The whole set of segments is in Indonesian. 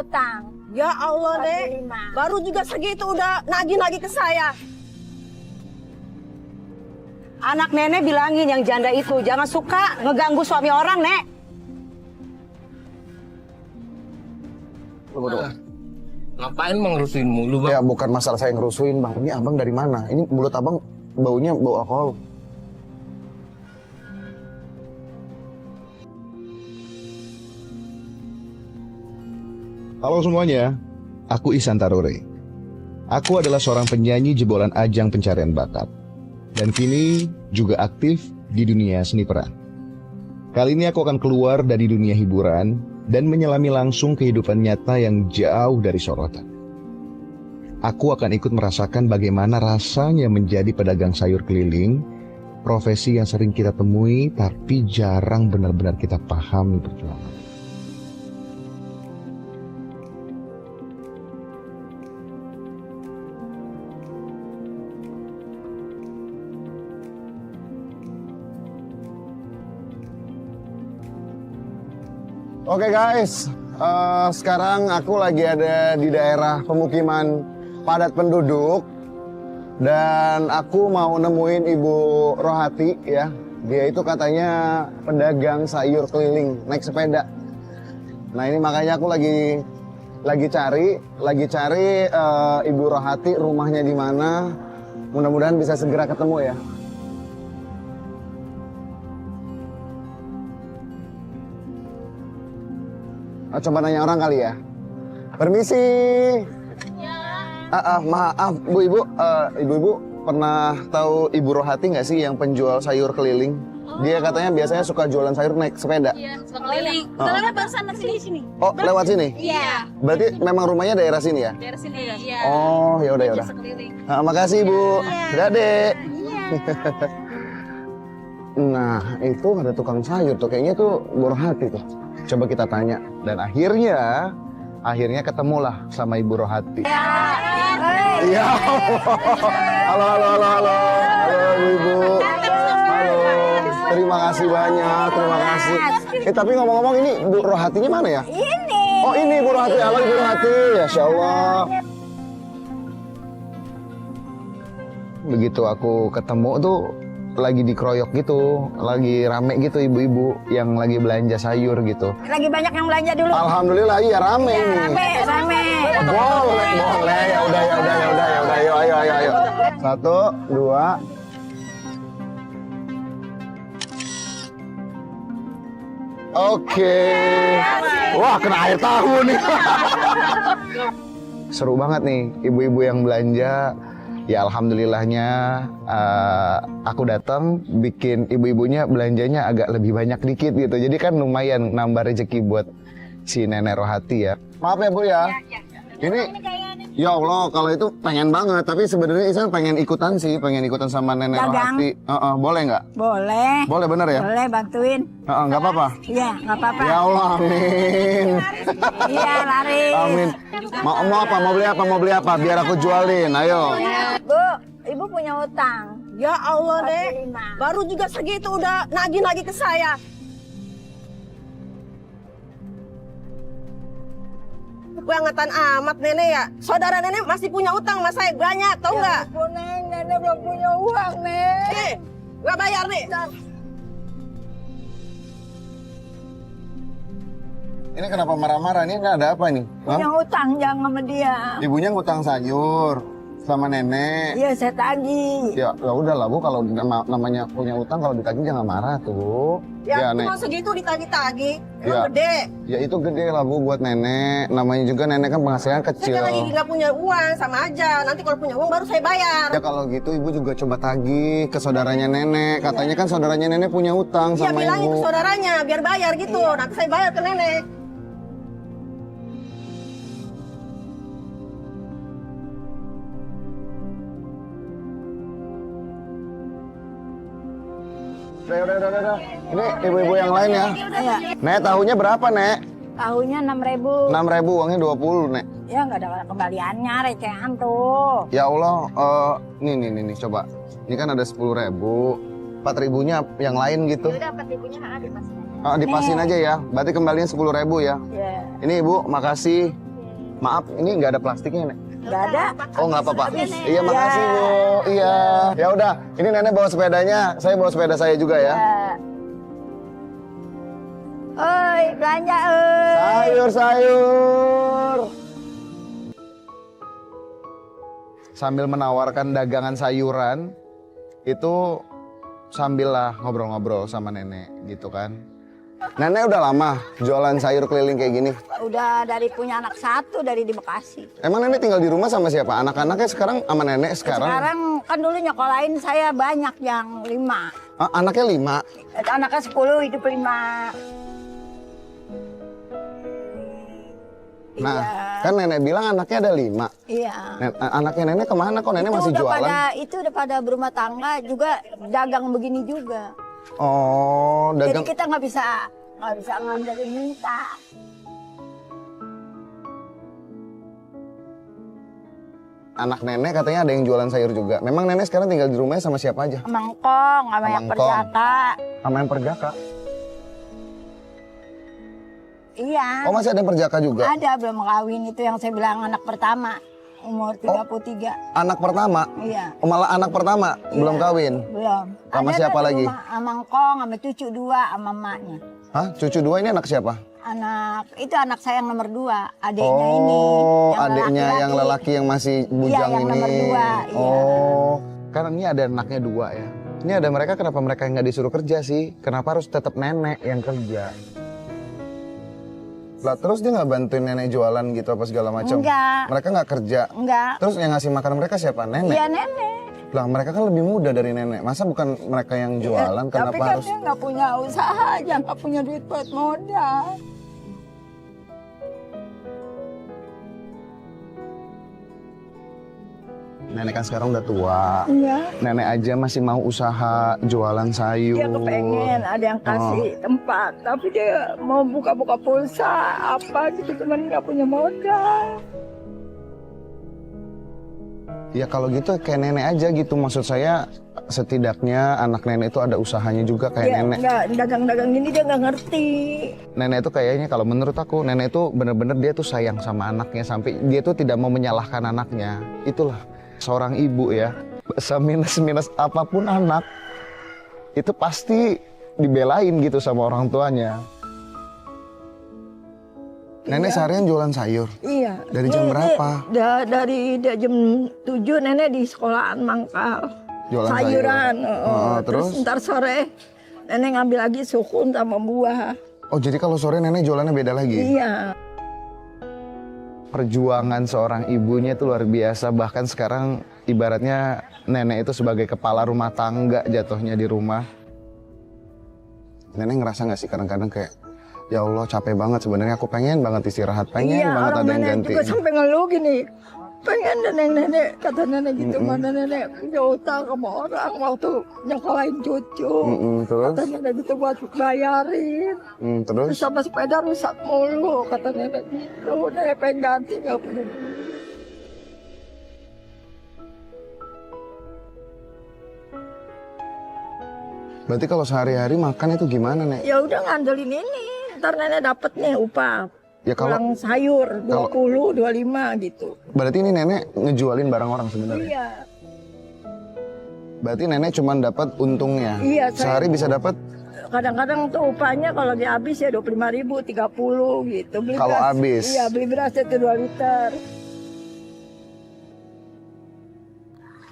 utang. Ya Allah, Nek. Baru juga segitu udah nagih-nagih ke saya. Anak nenek bilangin yang janda itu jangan suka ngeganggu suami orang, Nek. Tunggu. Ngapain Bang ngerusuin mulu, Bang? Ya bukan masalah saya ngerusuin, Bang. Ini abang dari mana? Ini mulut abang baunya bau alkohol. Halo semuanya, aku Ihsan Tarore. Aku adalah seorang penyanyi jebolan ajang pencarian bakat. Dan kini juga aktif di dunia seni peran. Kali ini aku akan keluar dari dunia hiburan dan menyelami langsung kehidupan nyata yang jauh dari sorotan. Aku akan ikut merasakan bagaimana rasanya menjadi pedagang sayur keliling, profesi yang sering kita temui tapi jarang benar-benar kita pahami perjuangan. Oke guys, sekarang aku lagi ada di daerah pemukiman padat penduduk dan aku mau nemuin Ibu Rohati ya. Dia itu katanya pedagang sayur keliling naik sepeda. Nah ini makanya aku lagi cari Ibu Rohati rumahnya di mana. Mudah-mudahan bisa segera ketemu ya. Coba nanya orang kali ya. Permisi. Ya. Maaf Bu Ibu, Ibu-ibu pernah tahu Ibu Rohati nggak sih yang penjual sayur keliling? Dia katanya biasanya suka jualan sayur naik sepeda. Iya, suka keliling. Kita lewat sana sini. Oh, lewat sini? Iya. Berarti memang rumahnya daerah sini ya? Daerah sini ya. Iya. Oh, ya udah. Sekeliling. Makasih Ibu. Dade. Iya. Nah, itu ada tukang sayur tuh, kayaknya tuh Bu Rohati tuh. Coba kita tanya. Dan akhirnya ketemulah sama Ibu Rohati. Iya. Halo Ibu. Halo. Terima kasih banyak, terima kasih. Tapi ngomong-ngomong ini Bu Rohatinya mana ya? Ini. Oh ini Bu Rohati, halo Ibu Rohati. Masya Allah. Begitu aku ketemu tuh lagi dikeroyok gitu, lagi rame gitu ibu-ibu yang lagi belanja sayur gitu. Lagi banyak yang belanja dulu. Alhamdulillah iya rame ini. Rame. Boleh. Ya udah. Ayo. 1, 2. Oke. Wah, kena air tahu nih. Seru banget nih ibu-ibu yang belanja. Ya alhamdulillahnya aku datang bikin ibu-ibunya belanjanya agak lebih banyak dikit gitu. Jadi kan lumayan nambah rezeki buat si Nenek Rohati ya. Maaf ya Bu ya. Ini ya Allah kalau itu pengen banget. Tapi sebenarnya Ihsan pengen ikutan sama Nenek Rohati. Boleh nggak? Boleh. Boleh bener ya? Boleh bantuin. Nggak apa-apa? Iya, nggak apa-apa. Ya Allah amin. Iya, lari. Amin. Mau apa? Mau beli apa? Biar aku jualin. Ayo. Bu, Ibu punya utang. Ya Allah, Nek. 45. Baru juga segitu udah nagih-nagih ke saya. Bangetan amat nenek ya. Saudara nenek masih punya utang sama saya banyak, tau nggak? Bu Neng, Nenek belum punya uang, Neng. Nggak bayar nih. Ini kenapa marah-marah? Ini nggak ada apa nih? Punya utang jangan sama dia. Ibunya ngutang sayur sama nenek. Iya, saya tagih. Ya udahlah Bu, kalau namanya punya utang kalau ditagih jangan marah tuh. Ya, Nek. cuma segitu ditagih-tagih. Emang Ya. gede. Ya itu gede lah Bu buat nenek. Namanya juga nenek kan penghasilan Saya kecil. kan lagi nggak punya uang, sama aja. Nanti kalau punya uang baru saya bayar. Ya kalau gitu Ibu juga coba tagih ke saudaranya nenek. Katanya kan saudaranya nenek punya utang Iya, sama bilangin Ibu. ke saudaranya biar bayar gitu. Nanti saya bayar ke nenek. Udah. Ini ibu-ibu yang lain ya. Iya. Nek, tahunya berapa, Nek? Tahunya 6.000. 6.000, uangnya 20, Nek. Ya nggak ada kembaliannya, recehan tuh. Ya Allah, nih, coba. Ini kan ada 10.000. 4.000-nya yang lain gitu. Udah 4.000-nya dipasin. Dipasin aja ya. Berarti kembalinya 10.000 ya. Iya. Ini Ibu, makasih. Maaf, ini nggak ada plastiknya, Nek. Nggak ada. Oh, nggak apa-apa. Iya, makasih, Bu. Iya. Ya udah, ini Nenek bawa sepedanya, saya bawa sepeda saya juga ya. Oi, belanja oi. Sayur-sayur. Sambil menawarkan dagangan sayuran, itu sambil lah ngobrol-ngobrol sama nenek gitu kan. Nenek udah lama jualan sayur keliling kayak gini? Udah dari punya anak satu dari di Bekasi. Emang nenek tinggal di rumah sama siapa? Anak-anaknya sekarang sama nenek sekarang? Sekarang kan dulu nyokolain saya banyak yang 5. Ah, anaknya 5? Anaknya 10, hidup 5. Nah, Iya. kan nenek bilang anaknya ada 5. Iya. Anaknya nenek kemana kok nenek masih jualan? Itu udah pada berumah tangga juga dagang begini juga. Oh, dagang. Jadi kita nggak bisa ngandelin minta. Anak nenek katanya ada yang jualan sayur juga. Memang nenek sekarang tinggal di rumahnya sama siapa aja? Sama Engkong, sama yang Engkong. perjaka. Sama yang perjaka? Iya. Oh, masih ada yang perjaka juga? Ada, belum kawin. Itu yang saya bilang anak pertama. Umur 33. Anak pertama? Iya. Oh, malah anak pertama? Belum kawin? Belum. Sama Ada siapa di lagi? rumah, sama Engkong, sama cucu 2, sama emaknya. Hah? Cucu 2 ini anak siapa? Itu anak saya yang nomor 2, adiknya ini. Oh, yang adiknya laki-laki. yang lelaki yang masih bujang yang ini. nomor 2, iya. Oh, karena ini ada anaknya 2 ya. Ini ada mereka, kenapa mereka nggak disuruh kerja sih? Kenapa harus tetap nenek yang kerja? Lah terus dia nggak bantuin nenek jualan gitu apa segala macam? Enggak. Mereka nggak kerja. Enggak. Terus yang ngasih makan mereka siapa? Nenek. Iya, nenek. Lah mereka kan lebih muda dari nenek. Masa bukan mereka yang jualan? Tapi Kenapa kan harus? dia nggak punya usaha aja, nggak punya duit buat modal. Nenek kan sekarang udah tua. Iya. Nenek aja masih mau usaha jualan sayur. Dia kepengen ada yang kasih tempat, tapi dia mau buka-buka pulsa apa gitu, cuman nggak punya modal. Ya kalau gitu kayak nenek aja gitu. Maksud saya setidaknya anak nenek itu ada usahanya juga kayak Dia nenek. nggak dagang-dagang gini, dia nggak ngerti. Nenek itu kayaknya kalau menurut aku nenek itu bener-bener dia tuh sayang sama anaknya sampai dia tuh tidak mau menyalahkan anaknya. Itulah seorang ibu ya. Seminus-minus apapun anak itu pasti dibelain gitu sama orang tuanya. Nenek seharian jualan sayur. Iya. Dari jam berapa? Dari jam 7 nenek di sekolahan mangkal. Jualan sayuran. sayur. Terus ntar sore nenek ngambil lagi sukun sama buah. Oh jadi kalau sore nenek jualannya beda lagi? Iya. Perjuangan seorang ibunya itu luar biasa. Bahkan sekarang ibaratnya nenek itu sebagai kepala rumah tangga jatuhnya di rumah. Nenek ngerasa nggak sih kadang-kadang kayak, ya Allah capek banget sebenarnya, aku pengen banget istirahat, pengen Iya, banget orang ada yang nenek ganti. juga sampai ngeluh gini. Pengen nenek-nenek, kata nenek gitu, mana nenek punya utang sama orang waktu nyekolahin cucu. Terus? Kata nenek gitu buat bayarin. Terus? Terus sama sepeda rusak mulu, kata nenek gitu. Nenek pengen ganti, nggak punya. Berarti kalau sehari-hari makan itu gimana, Nek? Ya udah ngandelin ini, ntar nenek dapet nih upah. Ya kalau Pulang sayur 20, 25 gitu. berarti ini nenek ngejualin barang orang sebenarnya. Iya. Berarti nenek cuma dapat untungnya. Iya, saya- Sehari bisa dapat Kadang-kadang tuh upahnya kalau dia habis ya 25.000, 30 gitu. Beli Kalau beras- habis? Iya, beli beras itu 2 liter.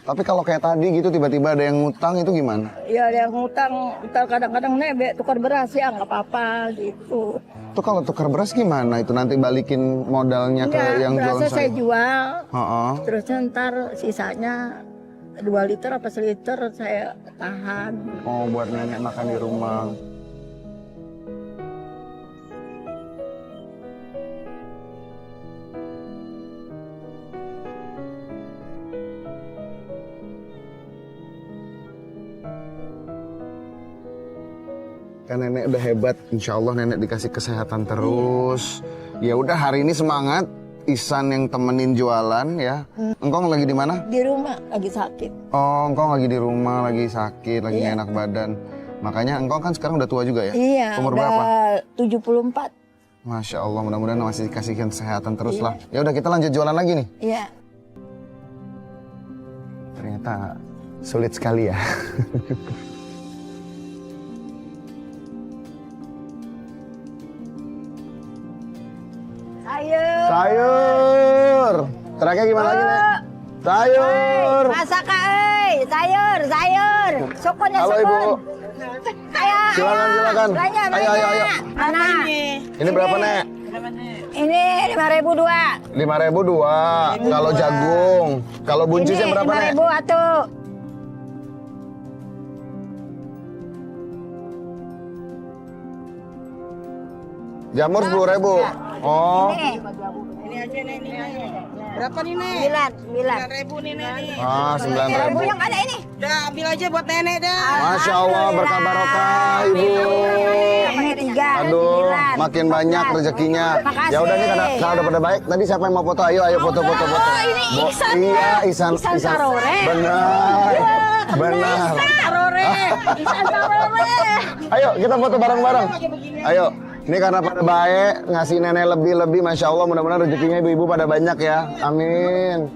Tapi kalau kayak tadi gitu tiba-tiba ada yang ngutang itu gimana? Ya ada yang ngutang, ntar kadang-kadang nebek tukar beras ya nggak apa-apa gitu. Tuh kalau tukar beras gimana? Itu nanti balikin modalnya ke Enggak, yang jual berasnya saya saya. jual, Heeh. terus ntar sisanya 2 liter apa seliter saya tahan. Oh, buat nenek makan di rumah. Kan nenek udah hebat, insya Allah nenek dikasih kesehatan terus. Ya udah hari ini semangat, Ihsan yang temenin jualan ya. Engkong lagi di mana? Di rumah lagi sakit. Oh, engkong lagi di rumah, lagi sakit, lagi nggak enak badan. Makanya engkong kan sekarang udah tua juga ya? Iya, Umur udah berapa? 74. Masya Allah, mudah-mudahan masih dikasihkan kesehatan terus lah. Ya udah kita lanjut jualan lagi nih. Iya. Ternyata sulit sekali ya. Sayur. Teriaknya gimana lagi, Nek? Sayur. Masak sayur. Sukunnya Halo, Ibu. Ayo. Silakan. Belanja. Ayo. Mana? Ini berapa, Nek? Ini 5.000 dua. 5.000 dua. Kalau jagung. Kalau buncisnya Ini berapa, Nek? 5.000 atu. Jamur 10.000. Oh. Berapa nih, Nek? 9. 9.000 nih, Nek. Ah, 9.000. 9.000 yang ada ini. Udah, ambil aja buat nenek dah. Masya Allah, berkah barokah, Ibu. Ini 3. Aduh, makin banyak rezekinya. Makasih. Ya udah nih kalau udah pada baik. Tadi siapa yang mau foto? Ayo foto. ini Ihsan Iya, Ihsan. Sarore. Benar. Ihsan Sarore. Ayo kita foto bareng-bareng. Ayo. Ini karena pada baik, ngasih nenek lebih-lebih, Masya Allah, mudah-mudahan rezekinya ibu-ibu pada banyak ya. Amin.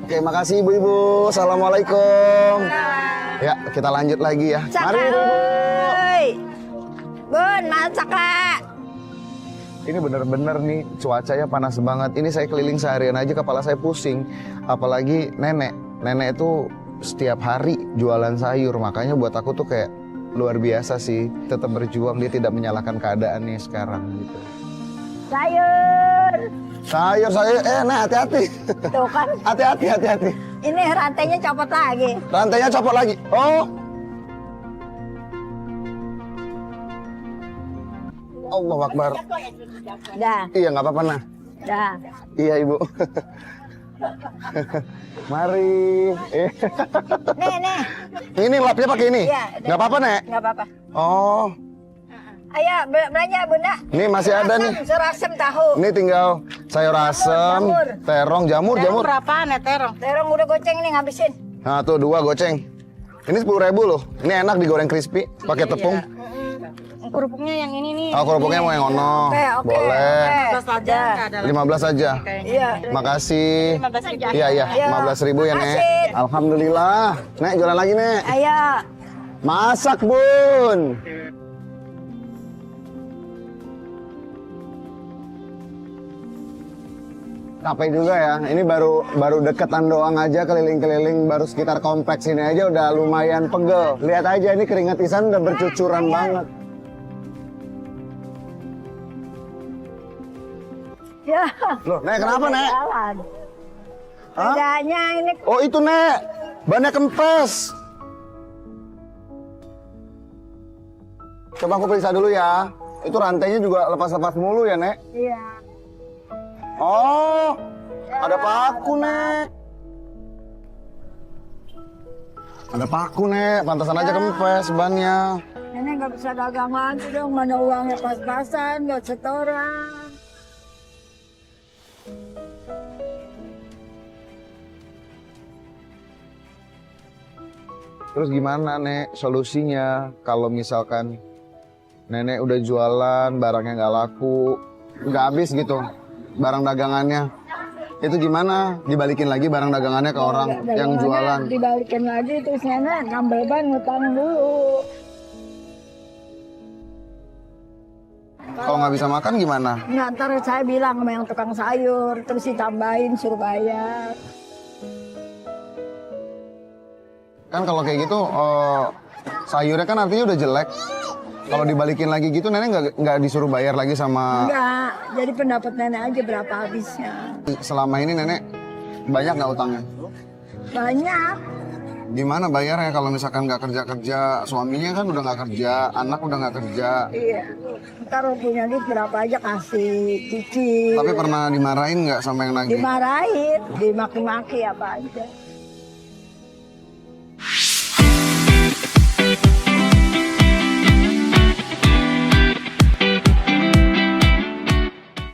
Oke, makasih ibu-ibu. Assalamualaikum. Ya, kita lanjut lagi ya. Mari ibu-ibu. Bun, masak Kak. Ini bener-bener nih cuacanya panas banget. Ini saya keliling seharian aja kepala saya pusing. Apalagi nenek. Nenek itu setiap hari jualan sayur. Makanya buat aku tuh kayak luar biasa sih. Tetap berjuang, dia tidak menyalahkan keadaannya sekarang gitu. Sayur. Sayur. Nah hati-hati. Tuh kan. Hati-hati. Ini rantainya copot lagi. Rantainya copot lagi. Oh. Allahu Akbar. Dah. Iya nggak apa-apa nah. Dah. Iya ibu. Mari. Nih. Ini lapnya pakai ini? Iya. Nggak apa-apa nek? Nggak apa-apa. Oh. Ayo belanja Bunda. Ini masih ada nih. Sayur asem tahu. Ini tinggal sayur asem, Jamur. terong, jamur. Berapa, Nek, terong? Terong udah goceng nih ngabisin. Nah tuh 2 goceng. Ini 10.000 loh. Ini enak digoreng crispy, pakai tepung. Kerupuknya yang ini nih. Oh kerupuknya mau yang ono. Oke. Boleh. 15 aja, enggak ada 15 aja. Iya. Makasih. 15.000. Iya. 15.000 ya Nek. Makasih. Alhamdulillah. Nek jualan lagi Nek. Ayo. Masak Bun. Capek juga ya. Ini baru deketan doang aja keliling-keliling, baru sekitar kompleks ini aja udah lumayan pegel. Lihat aja ini keringat Ihsan udah bercucuran banget. Ya. Loh, Nek kenapa Nek? Jalan. Hah? Bedanya ini Oh itu Nek, bannya kempes. Coba aku periksa dulu ya. Itu rantainya juga lepas-lepas mulu ya Nek? iya. Oh, ada paku Nek. Ada paku Nek, pantasan aja kempes bannya. Nenek nggak bisa dagang lagi dong, mana uangnya pas-pasan, nggak setoran. Terus gimana Nek solusinya kalau misalkan Nenek udah jualan, barangnya nggak laku, nggak habis gitu barang dagangannya. Itu gimana? Dibalikin lagi barang dagangannya ke orang yang jualan. Dibalikin lagi terus nenek ngambil ban ngutang dulu. Kalau nggak bisa makan gimana? Nggak, ntar saya bilang sama yang tukang sayur, terus ditambahin suruh bayar. Kan kalau kayak gitu sayurnya kan artinya udah jelek. Kalau dibalikin lagi gitu nenek nggak disuruh bayar lagi sama. Enggak, jadi pendapat nenek aja berapa habisnya. Selama ini nenek banyak nggak utangnya? Banyak. Gimana bayarnya kalau misalkan nggak kerja, suaminya kan udah nggak kerja, anak udah nggak kerja. Iya. Ntar punya duit berapa aja kasih cicil. Tapi pernah dimarahin nggak sama yang nagih? Dimarahin, dimaki-maki apa aja.